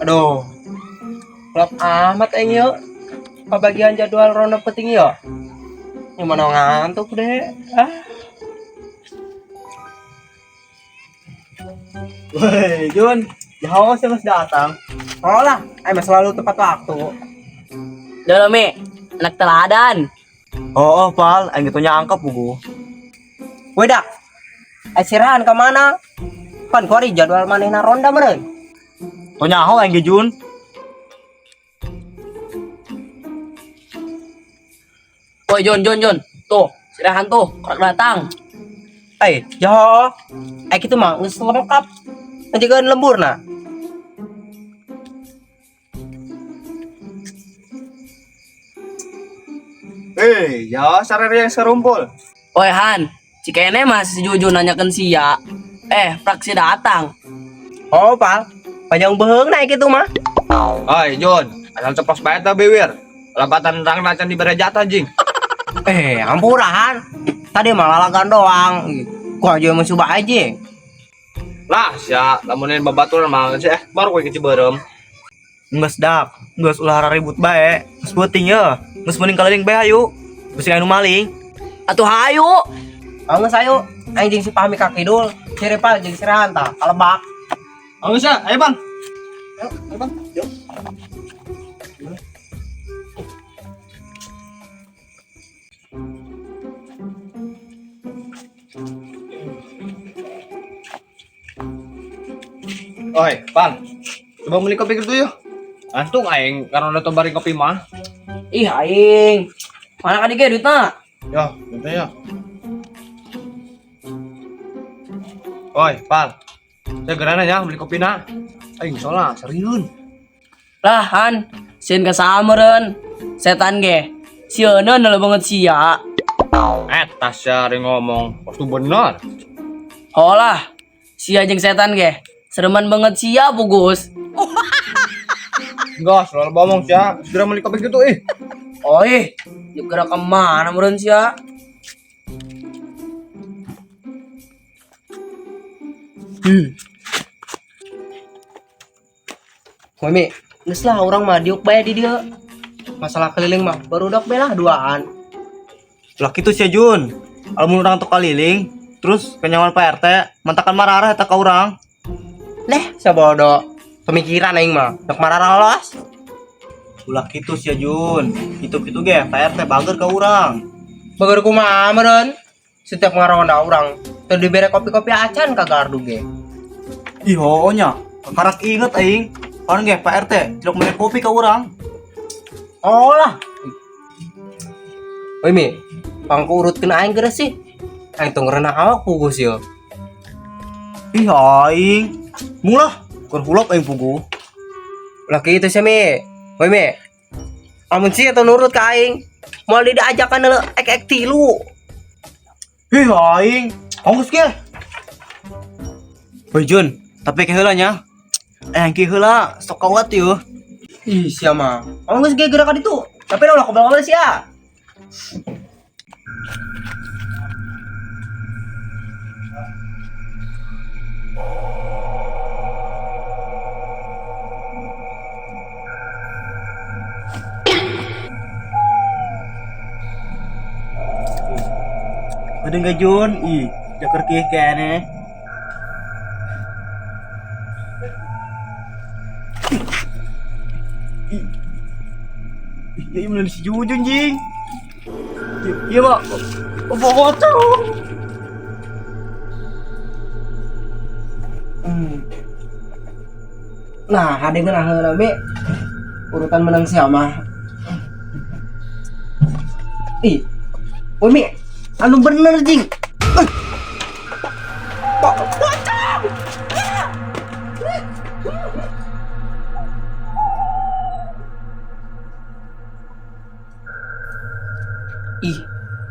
Aduh, gelap amat aing yuk. Pembagian jadwal ronde penting yuk. Gimana ngantuk deh. Woi, Jun, jauh sih mas datang. Oh lah, aing mah selalu tepat waktu. Udah Mi, anak teladan. Oh, Pal, aing gitu nyangka pugu. Woi dak, aing sirahan ke mana? Pan kori jadwal manehna ronda meureun. Tuh nyaho aing ge Jun. Woi Jon. Tuh, sirahan tuh, orang datang. Yo, aing kitu mah geus lengkap. Ngejegeun lemburna. Ya, sarere yang serumpul. Woi Han, cikene masih si Jujun nanyakan sia. Praksi datang. Oh, Pal. Panjang beheung naik kitu mah. Oi, Jun, asal ceplos bae tah bewir. Lambatan rang nacan di berejat anjing. Ampurahan. Tadi malah lagan doang. Gua aja masih coba aja. Lah, sia, lamunin babaturan mah sih baru kowe keciberem. Nges dak, nges ulah ribut bae. Nges beuting ya. Nges mending kaliling bae hayu. Beusi anu maling. Atuh hayu. Geus ayo. Aing jeung si Pahmi ka kidul, si Repal jeung si Rahanta kalebak. Geus ya, ayo Bang. Ayo, Bang. Yuk. Oi, Bang. Coba beli kopi gitu yuk. Antung aing karena udah tobarin kopi mah. Ih aing. Mana ka dieu duitna? Yo, gitu ya. Oi, Pal. Saya gerana ya beli kopi na. Aing soalnya seriun. Lah Han, sieun ka sameureun. Setan ge. Sieuna neuleuh banget sia. Tas cari ngomong, pasti bener. Oh lah, sia jeung setan ge. Sereman banget sia pugus. Enggak, selalu ngomong sia. Segera beli kopi gitu Oi, yuk gerak kemana meureun sia? Mami, geus lah urang mah diuk bae di dieu. Masalah keliling mah baru dak bae lah duaan. Lah kitu sia Jun. Almun urang tok kaliling, terus kenyawan Pak RT, mantakan marah eta ka urang. Leh, sabodo. Pemikiran aing mah, dak marah los. Ulah kitu sia Jun. Kitu-kitu ge Pak RT bager ka urang. Bager kumaha meureun? Setiap ngaronda urang teu dibere kopi-kopi acan ka gardu ge. Ih, nya. Karak inget aing. Pan ge Pak RT, cilok mere kopi ka urang. Oh lah. Woi Mi, pangku urutkeun aing geus sih. Aing tong renah awak pugus yeuh. Ih, aing. Mulah, keur hulap aing pugu. Lah kitu sia Mi. Woi Mi. Amun sih atuh nurut ka aing, moal diajakan heula ek-ek tilu. Ih, aing. Ongkos ge. Woi Jun, tapi ke heula nya. Ki heula sok kawat yeuh. Ih, sia mah. Amun geus ge gerak ka ditu. Tapi ulah kobal-kobal sia. Ada nggak Jun? Ih, jaker kih kayaknya. Iya bener si Jujun jing. Iya mak. Foto. Nah, hade ngeunah heula Mi. Urutan menang sia mah. Ih. Woi Mi, anu bener jing. Ih,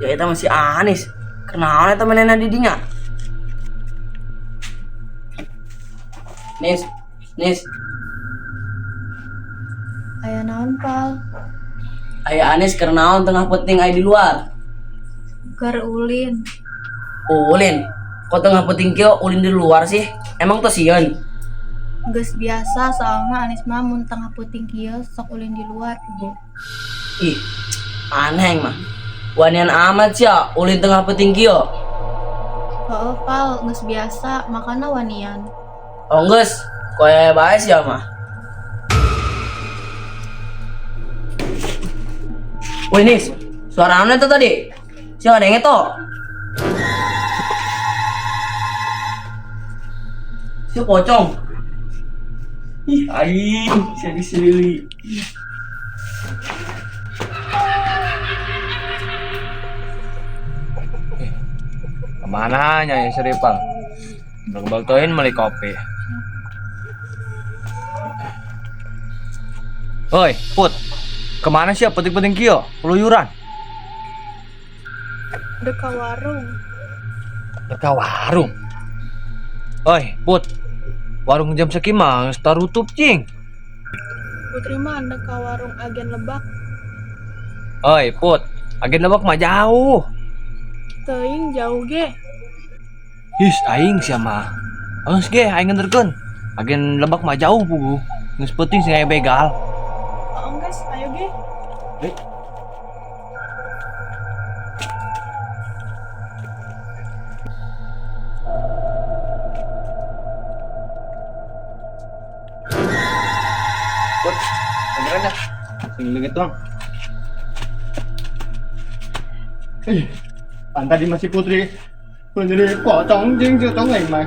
ya eta masih Anis. Kenaon eta manehna di dinya? Nis. Aya naon, Pal? Aya Anis keur naon tengah penting aya di luar. Gar ulin. Ulin. Kok tengah penting kieu ulin di luar sih? Emang tuh sieun? Geus biasa soalnya Anis mah mun tengah puting kieu sok ulin di luar. Ih, aneh mah. Wanian amat sih ya, ulin tengah peting kieu. Heueuh Pal, geus biasa makana wanian. Oh geus, koe bae sih ya mah. Wih Nis, suara mana tuh tadi? Siapa ada yang itu? Si pocong. Ih, aing, si disili. Kemana Nyai Seripal? Bal-baltoin beli kopi. Oi, Put. Kemana sih penting-penting kio? Keluyuran. Deka warung. Dekat warung. Oi, Put. Warung jam seki mah geus tarutup cing. Putri mah deka warung agen Lebak. Oi, Put. Agen Lebak mah jauh. Teuing jauh ge. His aing sia mah. Geus ge aing ngenterkeun. Agen Lebak mah jauh pugu. Geus penting sing aya begal. Geus, ayo ge. Put, beneran dah. Sing leungit doang. Pan tadi masih putri. Putri pocong jing jutong mày.